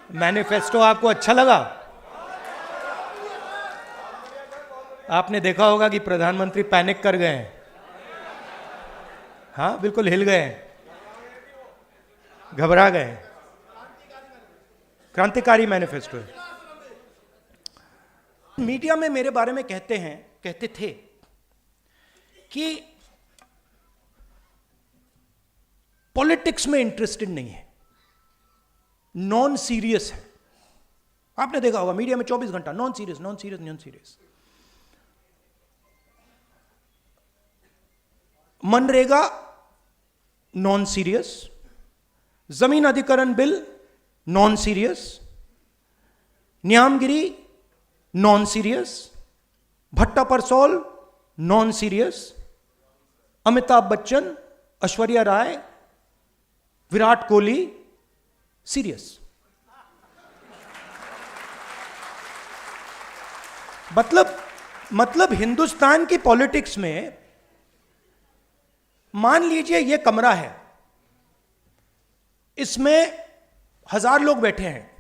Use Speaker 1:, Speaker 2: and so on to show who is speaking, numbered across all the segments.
Speaker 1: Manifesto आपको अच्छा लगा? आपने देखा होगा कि प्रधानमंत्री पैनिक कर गए हैं। हाँ, बिल्कुल हिल गए हैं, घबरा गए। क्रांतिकारी मैनिफेस्टो है। मीडिया में मेरे बारे में कहते थे कि पॉलिटिक्स में इंटरेस्टेड नहीं है, नॉन सीरियस है। आपने देखा होगा मीडिया में 24 घंटा non serious, non serious, non serious. MNREGA non serious, जमीन अधिकरण bill non serious, Niyamgiri non serious, Bhatta Parsaul non serious, Amitabh Bachchan, Aishwarya Rai, Virat Kohli serious. मतलब हिंदुस्तान की पॉलिटिक्स में मान लीजिए ये कमरा है, इसमें 1000 लोग बैठे हैं।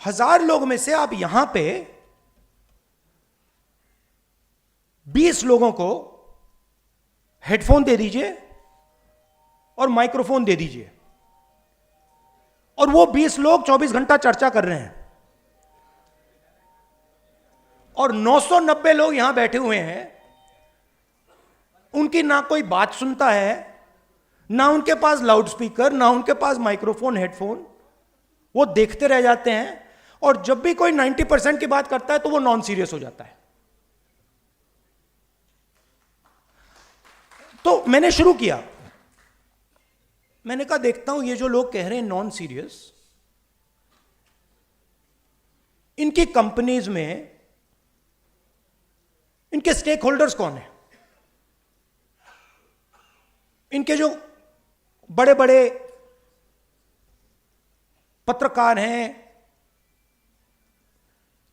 Speaker 1: 1000 लोग में से आप यहां पे 20 लोगों को हेडफोन दे दीजिए और माइक्रोफोन दे दीजिए, और वो 20 लोग 24 घंटा चर्चा कर रहे हैं, और 990 लोग यहां बैठे हुए हैं। उनकी ना कोई बात सुनता है, ना उनके पास लाउड स्पीकर, ना उनके पास माइक्रोफोन, हेडफोन। वो देखते रह जाते हैं, और जब भी कोई 90% की बात करता है तो वो नॉन सीरियस हो जाता है। तो मैंने शुरू किया, मैंने कहा देखता हूं ये जो लोग कह रहे हैं नॉन सीरियस, इनकी कंपनीज में इनके स्टेक होल्डर्स कौन है। इनके जो बड़े बड़े पत्रकार हैं,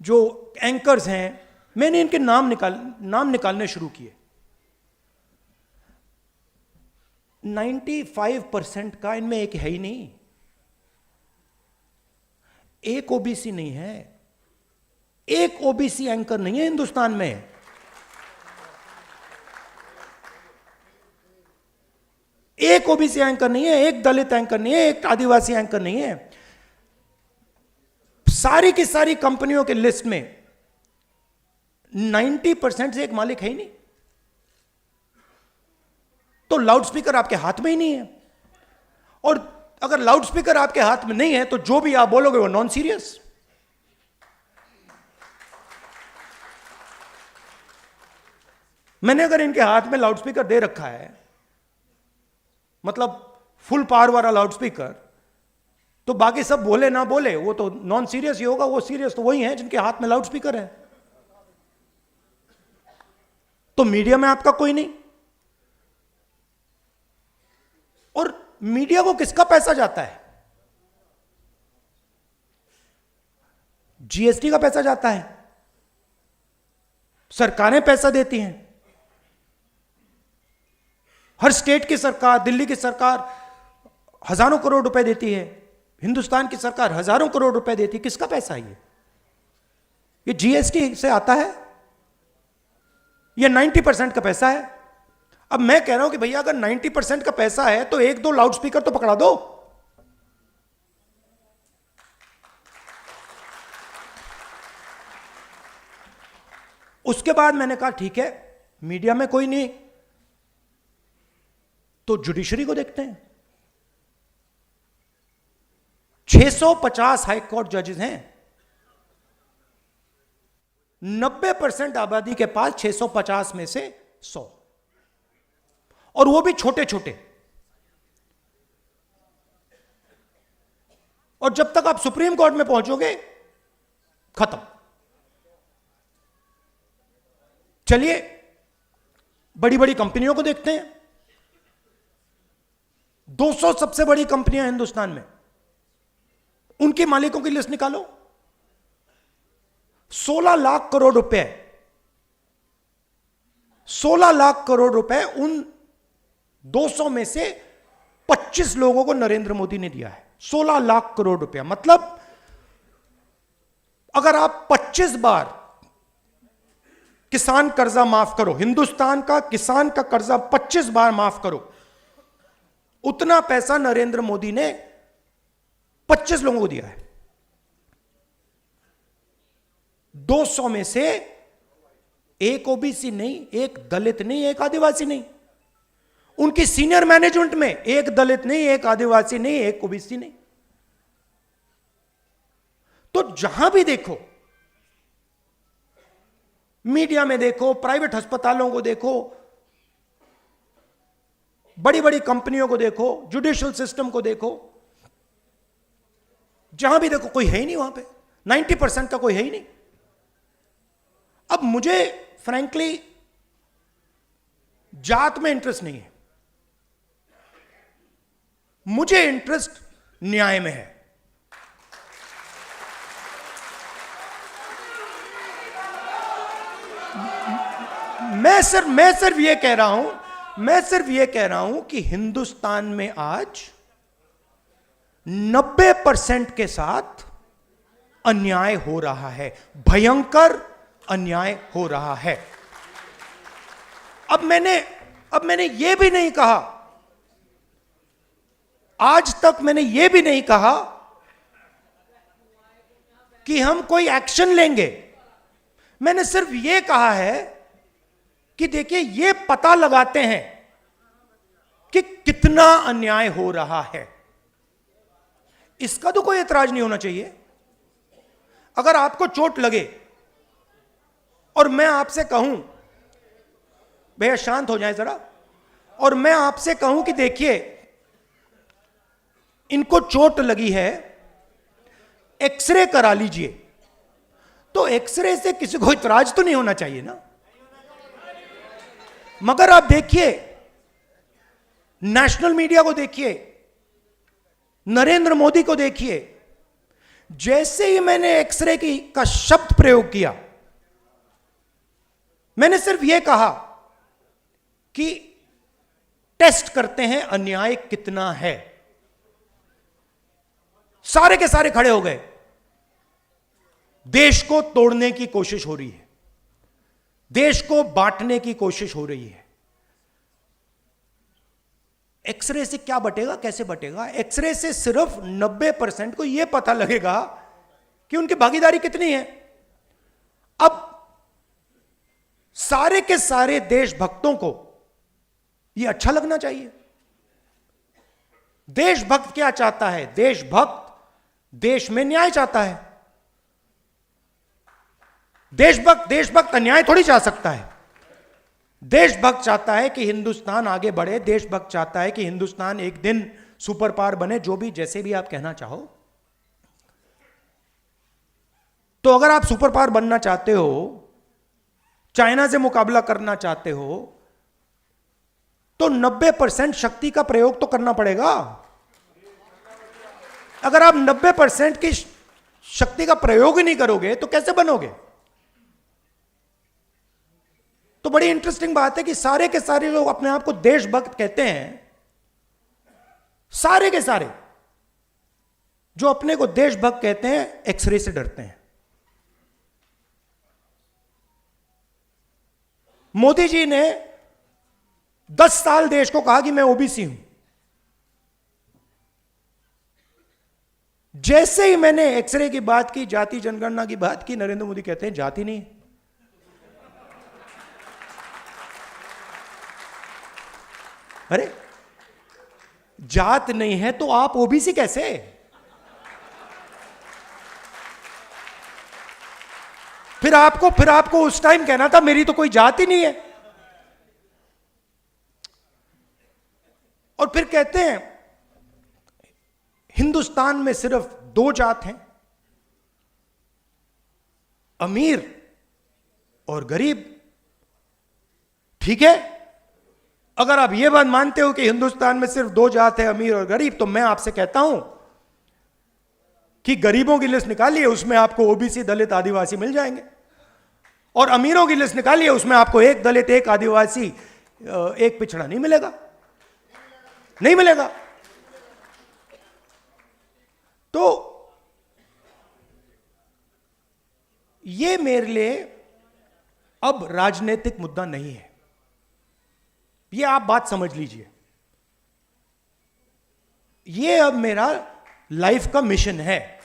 Speaker 1: जो एंकर्स हैं, मैंने इनके नाम निकालने शुरू किए। 95% का इनमें एक है ही नहीं, एक ओबीसी नहीं है, एक ओबीसी एंकर नहीं है हिंदुस्तान में। एक ओबीसी एंकर नहीं है, एक दलित एंकर नहीं है, एक आदिवासी एंकर नहीं है। सारी की सारी कंपनियों के लिस्ट में 90% से एक मालिक है ही नहीं। तो लाउडस्पीकर आपके हाथ में ही नहीं है, और अगर लाउडस्पीकर आपके हाथ में नहीं है तो जो भी आप बोलोगे वो नॉन सीरियस। मैंने अगर इनके हाथ में लाउडस्पीकर दे रखा है, मतलब फुल पावर वाला लाउडस्पीकर, तो बाकी सब बोले ना बोले वो तो नॉन सीरियस ही होगा। वो सीरियस तो वही है जिनके हाथ में लाउडस्पीकर है। तो मीडिया में आपका कोई नहीं, और मीडिया को किसका पैसा जाता है? जीएसटी का पैसा जाता है, सरकारें पैसा देती हैं। हर स्टेट की सरकार, दिल्ली की सरकार हजारों करोड़ रुपए देती है, हिंदुस्तान की सरकार हजारों करोड़ रुपए देती है। किसका पैसा है ये जीएसटी से आता है, ये 90% का पैसा है। अब मैं कह रहा हूं कि भैया अगर 90% का पैसा है तो एक दो लाउडस्पीकर तो पकड़ा दो। उसके बाद मैंने कहा ठीक है, मीडिया में कोई नहीं तो जुडिशरी को देखते हैं। 650 हाई कोर्ट जजेस हैं, 90% आबादी के पास 650 में से 100, और वो भी छोटे छोटे। और जब तक आप सुप्रीम कोर्ट में पहुंचोगे खत्म। चलिए बड़ी बड़ी कंपनियों को देखते हैं। 200 सबसे बड़ी कंपनियां हिंदुस्तान में, उनके मालिकों की लिस्ट निकालो। 16 लाख करोड़ रुपए, 16 लाख करोड़ रुपए उन 200 में से 25 लोगों को नरेंद्र मोदी ने दिया है। 16 लाख करोड़ रुपया। मतलब अगर आप 25 बार किसान कर्जा माफ करो, हिंदुस्तान का किसान का कर्जा 25 बार माफ करो, उतना पैसा नरेंद्र मोदी ने 25 लोगों को दिया है। 200 में से एक ओबीसी नहीं, एक दलित नहीं, एक आदिवासी नहीं। उनकी सीनियर मैनेजमेंट में एक दलित नहीं, एक आदिवासी नहीं, एक ओबीसी नहीं। तो जहां भी देखो, मीडिया में देखो, प्राइवेट अस्पतालों को देखो, बड़ी बड़ी कंपनियों को देखो, जुडिशियल सिस्टम को देखो, जहां भी देखो कोई है ही नहीं वहां पे। 90% का कोई है ही नहीं। अब मुझे फ्रैंकली जात में इंटरेस्ट नहीं है, मुझे इंटरेस्ट न्याय में है। मैं सिर्फ ये कह रहा हूं कि हिंदुस्तान में आज 90% के साथ अन्याय हो रहा है, भयंकर अन्याय हो रहा है। अब मैंने यह भी नहीं कहा, आज तक मैंने यह भी नहीं कहा कि हम कोई एक्शन लेंगे। मैंने सिर्फ यह कहा है कि देखिए, यह पता लगाते हैं कि कितना अन्याय हो रहा है। इसका तो कोई एतराज नहीं होना चाहिए। अगर आपको चोट लगे और मैं आपसे कहूं, भैया शांत हो जाए जरा, और मैं आपसे कहूं कि देखिए इनको चोट लगी है, एक्सरे करा लीजिए, तो एक्सरे से किसी को इतराज तो नहीं होना चाहिए ना। मगर आप देखिए, नेशनल मीडिया को देखिए, नरेंद्र मोदी को देखिए, जैसे ही मैंने एक्सरे का शब्द प्रयोग किया, मैंने सिर्फ यह कहा कि टेस्ट करते हैं अन्याय कितना है, सारे के सारे खड़े हो गए। देश को तोड़ने की कोशिश हो रही है, देश को बांटने की कोशिश हो रही है। एक्सरे से क्या बटेगा, कैसे बटेगा? एक्सरे से सिर्फ 90% को यह पता लगेगा कि उनकी भागीदारी कितनी है। अब सारे के सारे देशभक्तों को यह अच्छा लगना चाहिए। देशभक्त क्या चाहता है? देशभक्त देश में न्याय चाहता है। देशभक्त अन्याय थोड़ी चाह सकता है। देशभक्त चाहता है कि हिंदुस्तान आगे बढ़े, देशभक्त चाहता है कि हिंदुस्तान एक दिन सुपर पावर बने, जो भी जैसे भी आप कहना चाहो। तो अगर आप सुपर पावर बनना चाहते हो, चाइना से मुकाबला करना चाहते हो, तो 90% शक्ति का प्रयोग तो करना पड़ेगा। अगर आप 90% की शक्ति का प्रयोग ही नहीं करोगे तो कैसे बनोगे? तो बड़ी इंटरेस्टिंग बात है कि सारे के सारे लोग अपने आप को देशभक्त कहते हैं, सारे के सारे जो अपने को देशभक्त कहते हैं, एक्सरे से डरते हैं। मोदी जी ने 10 साल देश को कहा कि मैं ओबीसी हूं। जैसे ही मैंने एक्सरे की बात की, जाति जनगणना की बात की, नरेंद्र मोदी कहते हैं जाति नहीं। अरे जात नहीं है तो आप ओबीसी कैसे? फिर आपको उस टाइम कहना था मेरी तो कोई जात ही नहीं है। और फिर कहते हैं हिंदुस्तान में सिर्फ 2 जात हैं, अमीर और गरीब। ठीक है, अगर आप यह बात मानते हो कि हिंदुस्तान में सिर्फ 2 जात है, अमीर और गरीब, तो मैं आपसे कहता हूं कि गरीबों की लिस्ट निकालिए, उसमें आपको ओबीसी, दलित, आदिवासी मिल जाएंगे। और अमीरों की लिस्ट निकालिए, उसमें आपको एक दलित, एक आदिवासी, एक पिछड़ा नहीं मिलेगा, नहीं मिलेगा। ये मेरे लिए अब राजनीतिक मुद्दा नहीं है। ये आप बात समझ लीजिए, ये अब मेरा लाइफ का मिशन है।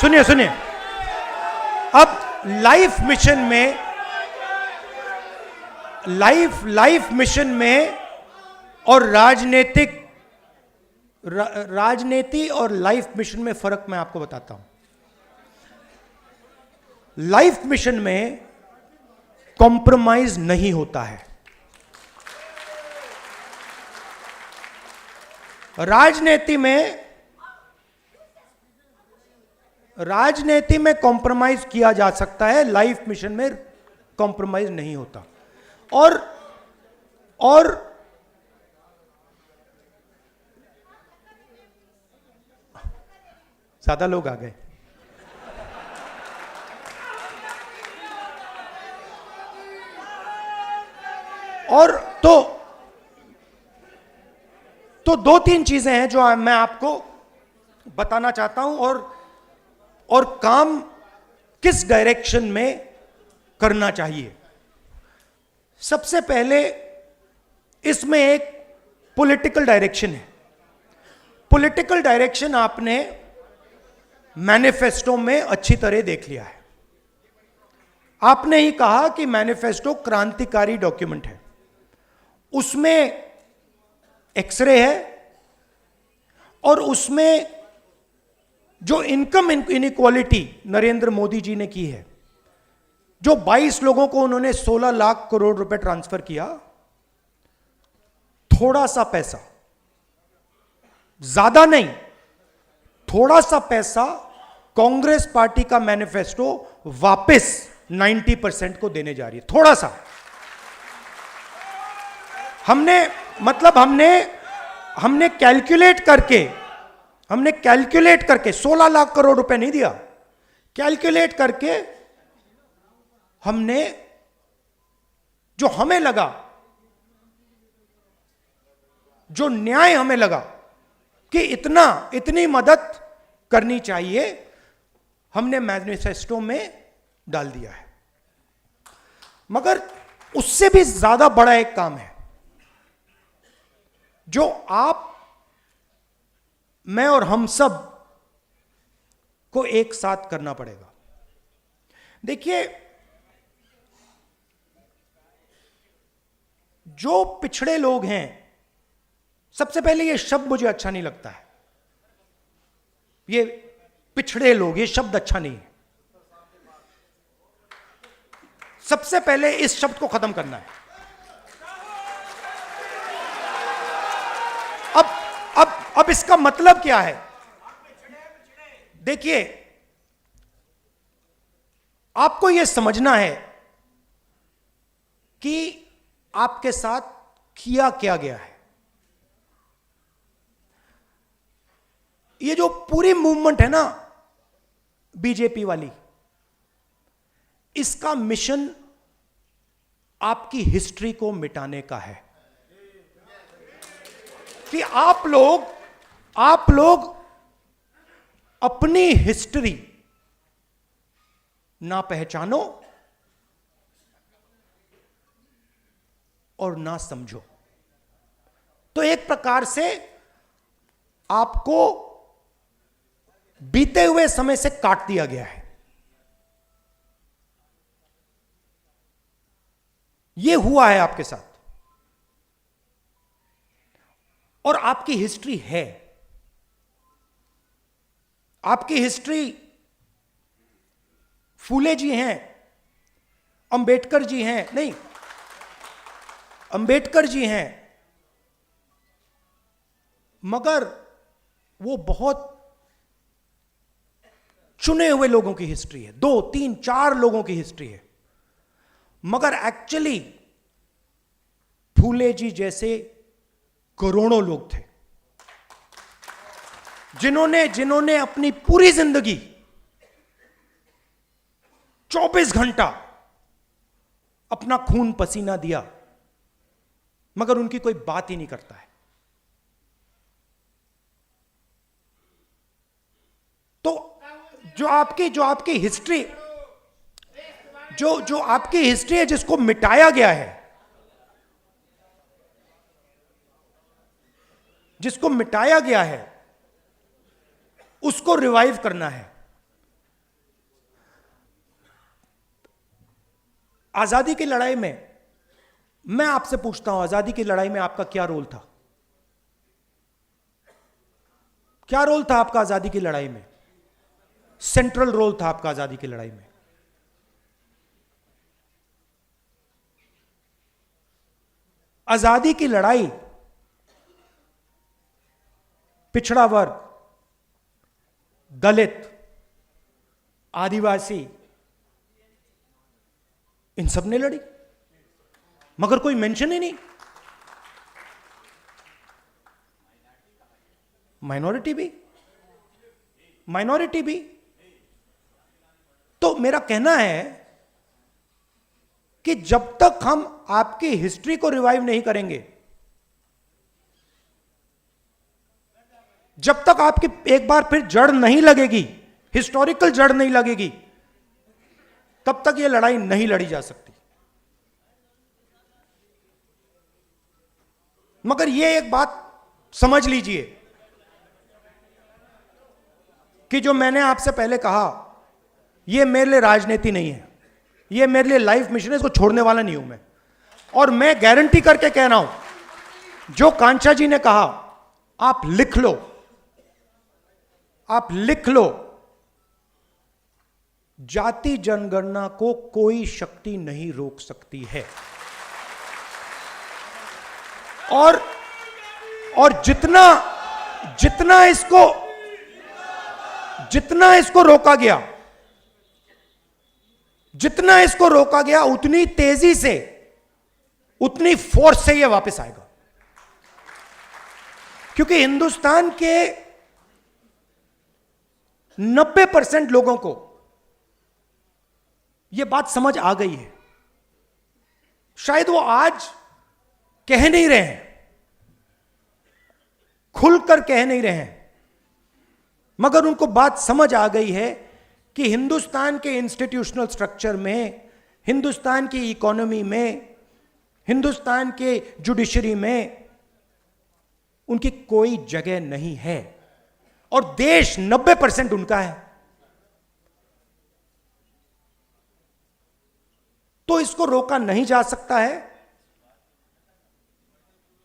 Speaker 1: सुनिए सुनिए, अब लाइफ मिशन में और राजनीति और लाइफ मिशन में फर्क मैं आपको बताता हूं। लाइफ मिशन में कॉम्प्रोमाइज नहीं होता है। राजनीति में कॉम्प्रोमाइज किया जा सकता है, लाइफ मिशन में कॉम्प्रोमाइज नहीं होता। और ज्यादा लोग आ गए। और तो दो तीन चीजें हैं जो मैं आपको बताना चाहता हूं, और काम किस डायरेक्शन में करना चाहिए। सबसे पहले इसमें एक पॉलिटिकल डायरेक्शन है। पॉलिटिकल डायरेक्शन आपने मैनिफेस्टो में अच्छी तरह देख लिया है। आपने ही कहा कि मैनिफेस्टो क्रांतिकारी डॉक्यूमेंट है, उसमें एक्सरे है, और उसमें जो इनकम इनइक्वालिटी नरेंद्र मोदी जी ने की है, जो 22 लोगों को उन्होंने 16 लाख करोड़ रुपए ट्रांसफर किया, थोड़ा सा पैसा, ज्यादा नहीं, थोड़ा सा पैसा कांग्रेस पार्टी का मैनिफेस्टो वापस 90% को देने जा रही है। थोड़ा सा हमने कैलकुलेट करके 16 लाख करोड़ रुपए नहीं दिया, कैलकुलेट करके हमने जो हमें लगा, जो न्याय हमें लगा कि इतनी मदद करनी चाहिए, हमने मैनिफेस्टो में डाल दिया है। मगर उससे भी ज्यादा बड़ा एक काम है जो आप, मैं और हम सब को एक साथ करना पड़ेगा। देखिए, जो पिछड़े लोग हैं, सबसे पहले ये शब्द मुझे अच्छा नहीं लगता है। ये पिछड़े लोग, ये शब्द अच्छा नहीं है। सबसे पहले इस शब्द को खत्म करना है। अब इसका मतलब क्या है? देखिए, आपको यह समझना है कि आपके साथ किया क्या गया है। ये जो पूरी मूवमेंट है ना बीजेपी वाली, इसका मिशन आपकी हिस्ट्री को मिटाने का है कि आप लोग अपनी हिस्ट्री ना पहचानो और ना समझो। तो एक प्रकार से आपको बीते हुए समय से काट दिया गया है। यह हुआ है आपके साथ, और आपकी हिस्ट्री है। आपकी हिस्ट्री फूले जी हैं, अंबेडकर जी हैं, नहीं, अंबेडकर जी हैं, मगर वो बहुत चुने हुए लोगों की हिस्ट्री है, 2, 3, 4 लोगों की हिस्ट्री है। मगर एक्चुअली फूले जी जैसे करोड़ों लोग थे जिन्होंने अपनी पूरी जिंदगी 24 घंटा अपना खून पसीना दिया, मगर उनकी कोई बात ही नहीं करता है। तो जो आपकी हिस्ट्री जो आपकी हिस्ट्री है, जिसको मिटाया गया है, जिसको मिटाया गया है, उसको रिवाइव करना है। आजादी की लड़ाई में मैं आपसे पूछता हूं, आजादी की लड़ाई में आपका क्या रोल था? क्या रोल था आपका आजादी की लड़ाई में? सेंट्रल रोल था आपका आजादी की लड़ाई में। आजादी की लड़ाई पिछड़ा वर्ग, दलित, आदिवासी, इन सब ने लड़ी, मगर कोई मेंशन ही नहीं। माइनॉरिटी भी। तो मेरा कहना है कि जब तक हम आपकी हिस्ट्री को रिवाइव नहीं करेंगे, जब तक आपकी एक बार फिर जड़ नहीं लगेगी, हिस्टोरिकल जड़ नहीं लगेगी, तब तक यह लड़ाई नहीं लड़ी जा सकती। मगर यह एक बात समझ लीजिए कि जो मैंने आपसे पहले कहा, यह मेरे लिए राजनीति नहीं है, यह मेरे लिए लाइफ मिशन है, इसको छोड़ने वाला नहीं हूं मैं। और मैं गारंटी करके कह रहा हूं, जो कांचा जी ने कहा, आप लिख लो, जाति जनगणना को कोई शक्ति नहीं रोक सकती है। और जितना इसको रोका गया, उतनी तेजी से, उतनी फोर्स से यह वापस आएगा। क्योंकि हिंदुस्तान के 90% लोगों को यह बात समझ आ गई है। शायद वो आज कह नहीं रहे हैं, खुलकर कह नहीं रहे हैं, मगर उनको बात समझ आ गई है कि हिंदुस्तान के इंस्टीट्यूशनल स्ट्रक्चर में, हिंदुस्तान की इकोनॉमी में, हिंदुस्तान के जुडिशरी में उनकी कोई जगह नहीं है। और देश 90% उनका है। तो इसको रोका नहीं जा सकता है।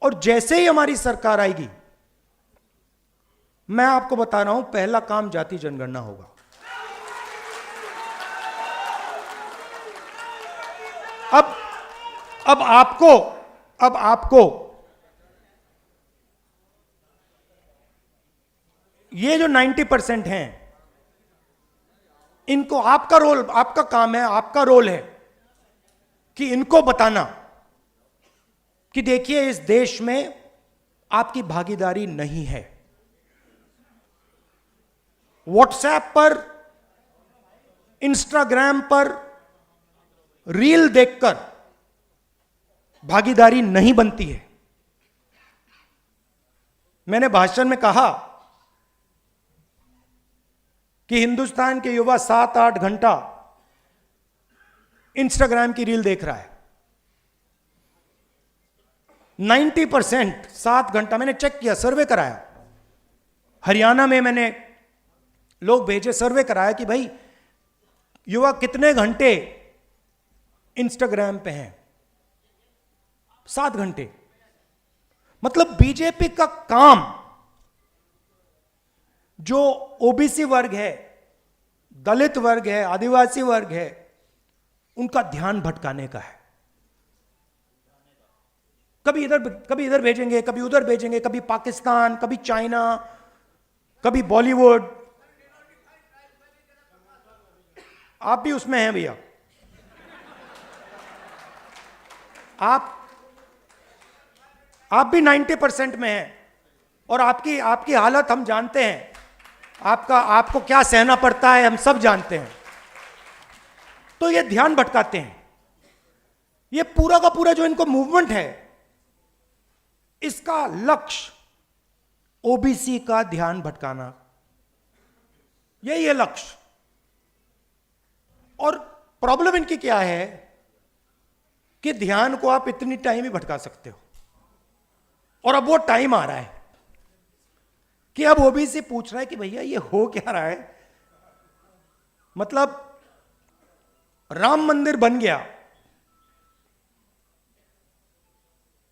Speaker 1: और जैसे ही हमारी सरकार आएगी, मैं आपको बता रहा हूं, पहला काम जाति जनगणना होगा। अब आपको ये जो 90% हैं, इनको आपका रोल, आपका काम है, आपका रोल है कि इनको बताना कि देखिए इस देश में आपकी भागीदारी नहीं है। व्हाट्सएप पर, इंस्टाग्राम पर रील देखकर भागीदारी नहीं बनती है। मैंने भाषण में कहा कि हिंदुस्तान के युवा 7-8 घंटा इंस्टाग्राम की रील देख रहा है। 90% 7 घंटा, मैंने चेक किया, सर्वे कराया। हरियाणा में मैंने लोग भेजे, सर्वे कराया कि भाई युवा कितने घंटे इंस्टाग्राम पे हैं। 7 घंटे। मतलब बीजेपी का काम जो ओबीसी वर्ग है, दलित वर्ग है, आदिवासी वर्ग है, उनका ध्यान भटकाने का है। कभी इधर भेजेंगे, कभी उधर भेजेंगे, कभी पाकिस्तान, कभी चाइना, कभी बॉलीवुड। आप भी उसमें हैं भैया, आप भी 90% में हैं, और आपकी आपकी हालत हम जानते हैं, आपको क्या सहना पड़ता है हम सब जानते हैं। तो ये ध्यान भटकाते हैं। ये पूरा का पूरा जो इनको मूवमेंट है, इसका लक्ष्य ओबीसी का ध्यान भटकाना, यही है लक्ष्य। और प्रॉब्लम इनकी क्या है कि ध्यान को आप इतनी टाइम ही भटका सकते हो, और अब वो टाइम आ रहा है कि अब ओबीसी पूछ रहा है कि भैया ये हो क्या रहा है। मतलब राम मंदिर बन गया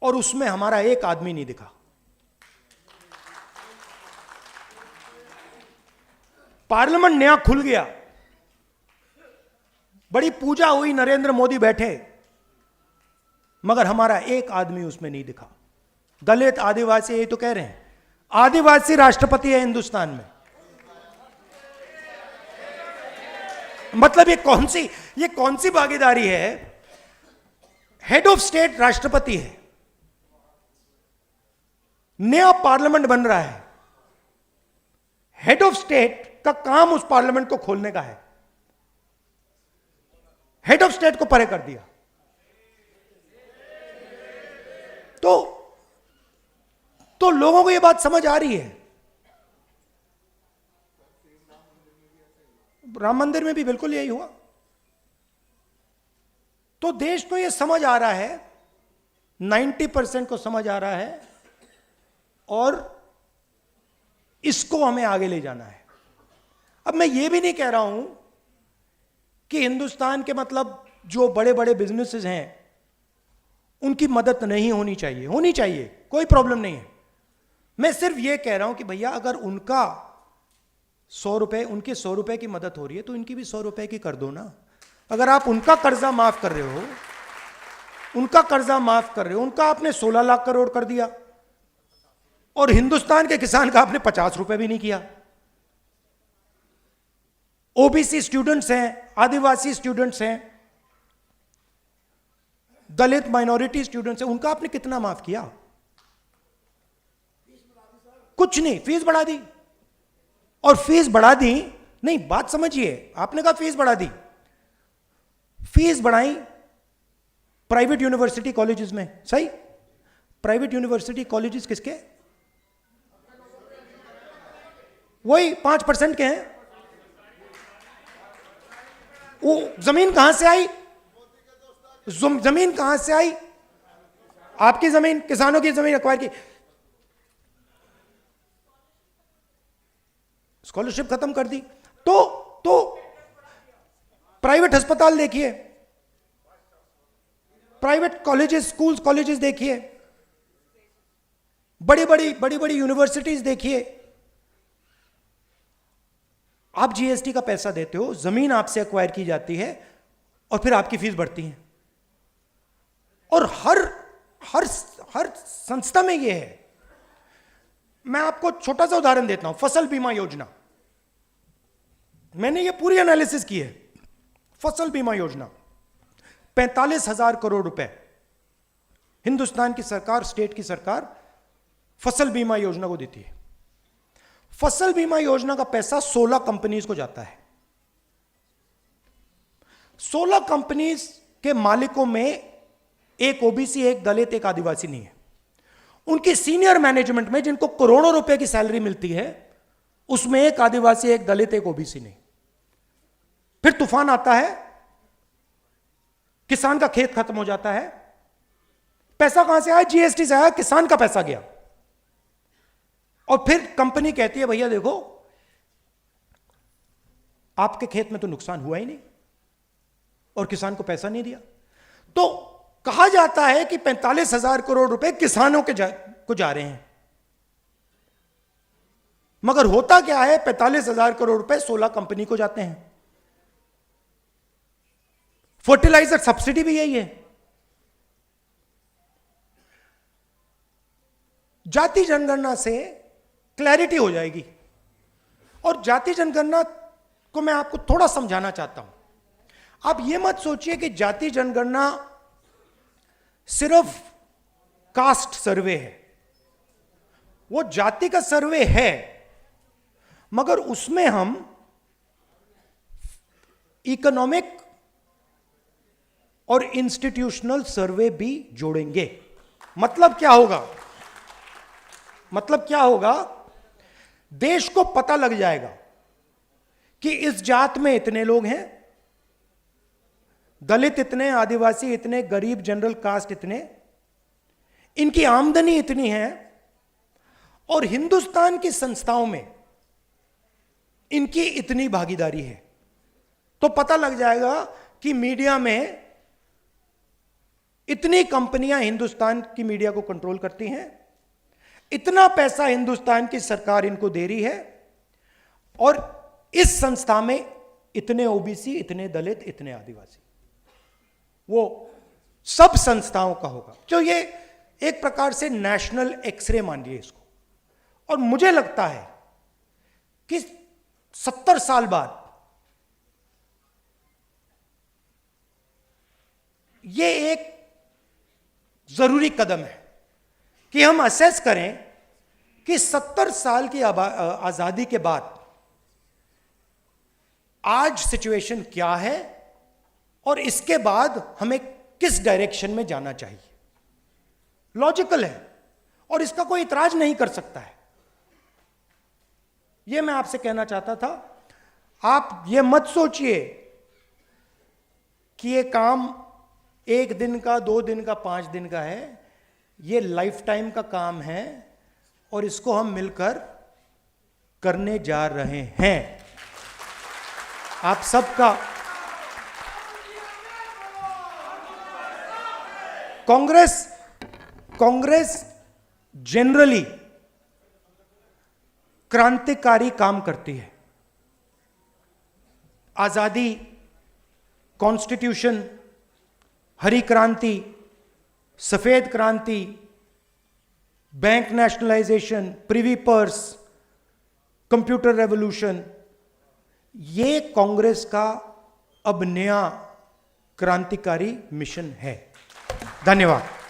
Speaker 1: और उसमें हमारा एक आदमी नहीं दिखा। पार्लियामेंट नया खुल गया, बड़ी पूजा हुई, नरेंद्र मोदी बैठे, मगर हमारा एक आदमी उसमें नहीं दिखा। दलित, आदिवासी, यही तो कह रहे हैं, आदिवासी राष्ट्रपति है हिंदुस्तान में। मतलब ये कौन सी भागीदारी है? हेड ऑफ स्टेट राष्ट्रपति है, नया पार्लियामेंट बन रहा है, हेड ऑफ स्टेट का काम उस पार्लियामेंट को खोलने का है, हेड ऑफ स्टेट को परे कर दिया। तो लोगों को यह बात समझ आ रही है। राम मंदिर में भी बिल्कुल यही हुआ। तो देश को यह समझ आ रहा है, 90% को समझ आ रहा है, और इसको हमें आगे ले जाना है। अब मैं ये भी नहीं कह रहा हूं कि हिंदुस्तान के मतलब जो बड़े बड़े बिजनेसेस हैं उनकी मदद नहीं होनी चाहिए, होनी चाहिए, कोई प्रॉब्लम नहीं है। मैं सिर्फ ये कह रहा हूं कि भैया अगर उनका 100 रुपए, उनके 100 रुपए की मदद हो रही है तो इनकी भी 100 रुपए की कर दो ना। अगर आप उनका कर्जा माफ कर रहे हो, उनका आपने 16 लाख करोड़ कर दिया, और हिंदुस्तान के किसान का आपने 50 रुपए भी नहीं किया। ओबीसी स्टूडेंट्स हैं, आदिवासी स्टूडेंट्स हैं, दलित माइनॉरिटी स्टूडेंट्स हैं, उनका आपने कितना माफ किया? कुछ नहीं। फीस बढ़ा दी, और फीस बढ़ा दी नहीं, बात समझिए, आपने कहा फीस बढ़ा दी, फीस बढ़ाई प्राइवेट यूनिवर्सिटी कॉलेजेस में, सही? प्राइवेट यूनिवर्सिटी कॉलेजेस किसके? वही 5% के हैं। वो जमीन कहां से आई? जमीन कहां से आई? आपकी जमीन, किसानों की जमीन अक्वायर की। स्कॉलरशिप खत्म कर दी। तो प्राइवेट अस्पताल देखिए, प्राइवेट कॉलेजेस, स्कूल्स, कॉलेजेस देखिए, बड़ी बड़ी यूनिवर्सिटीज देखिए। आप जीएसटी का पैसा देते हो, जमीन आपसे एक्वायर की जाती है, और फिर आपकी फीस बढ़ती है। और हर संस्था में यह है। मैं आपको छोटा सा उदाहरण देता हूं, फसल बीमा योजना। मैंने ये पूरी एनालिसिस की है। फसल बीमा योजना 45,000 करोड़ रुपए हिंदुस्तान की सरकार, स्टेट की सरकार फसल बीमा योजना को देती है। फसल बीमा योजना का पैसा 16 कंपनीज को जाता है। 16 कंपनीज के मालिकों में एक ओबीसी, एक दलित, एक आदिवासी नहीं है। उनकी सीनियर मैनेजमेंट में जिनको करोड़ों रुपए की सैलरी मिलती है, उसमें एक आदिवासी, एक दलित, एक ओबीसी नहीं। फिर तूफान आता है, किसान का खेत खत्म हो जाता है। पैसा कहां से आया? जीएसटी से आया, किसान का पैसा गया। और फिर कंपनी कहती है भैया देखो, आपके खेत में तो नुकसान हुआ ही नहीं, और किसान को पैसा नहीं दिया। तो कहा जाता है कि 45,000 करोड़ रुपए किसानों को जा रहे हैं, मगर होता क्या है? 45,000 करोड़ रुपए 16 कंपनी को जाते हैं। फर्टिलाइजर सब्सिडी भी यही है। जाति जनगणना से क्लैरिटी हो जाएगी। और जाति जनगणना को मैं आपको थोड़ा समझाना चाहता हूं। आप यह मत सोचिए कि जाति जनगणना सिर्फ कास्ट सर्वे है। वो जाति का सर्वे है, मगर उसमें हम इकोनॉमिक और इंस्टीट्यूशनल सर्वे भी जोड़ेंगे। मतलब क्या होगा? मतलब क्या होगा? देश को पता लग जाएगा कि इस जात में इतने लोग हैं, दलित इतने, आदिवासी इतने, गरीब जनरल कास्ट इतने, इनकी आमदनी इतनी है, और हिंदुस्तान की संस्थाओं में इनकी इतनी भागीदारी है। तो पता लग जाएगा कि मीडिया में इतनी कंपनियां हिंदुस्तान की मीडिया को कंट्रोल करती हैं, इतना पैसा हिंदुस्तान की सरकार इनको दे रही है, और इस संस्था में इतने ओबीसी, इतने दलित, इतने आदिवासी, वो सब संस्थाओं का होगा। तो ये एक प्रकार से नेशनल एक्सरे मानिए इसको। और मुझे लगता है कि 70 साल बाद ये एक जरूरी कदम है कि हम असेस करें कि 70 साल की आजादी के बाद आज सिचुएशन क्या है और इसके बाद हमें किस डायरेक्शन में जाना चाहिए। लॉजिकल है और इसका कोई इतराज नहीं कर सकता है। यह मैं आपसे कहना चाहता था। आप यह मत सोचिए कि यह काम 1 दिन का, 2 दिन का, 5 दिन का है। यह लाइफ टाइम का काम है और इसको हम मिलकर करने जा रहे हैं। आप सबका कांग्रेस जनरली क्रांतिकारी काम करती है। आजादी, कॉन्स्टिट्यूशन, हरी क्रांति, सफेद क्रांति, bank nationalisation, privy purse, computer revolution, ये कांग्रेस का अब नया क्रांतिकारी मिशन है। धन्यवाद।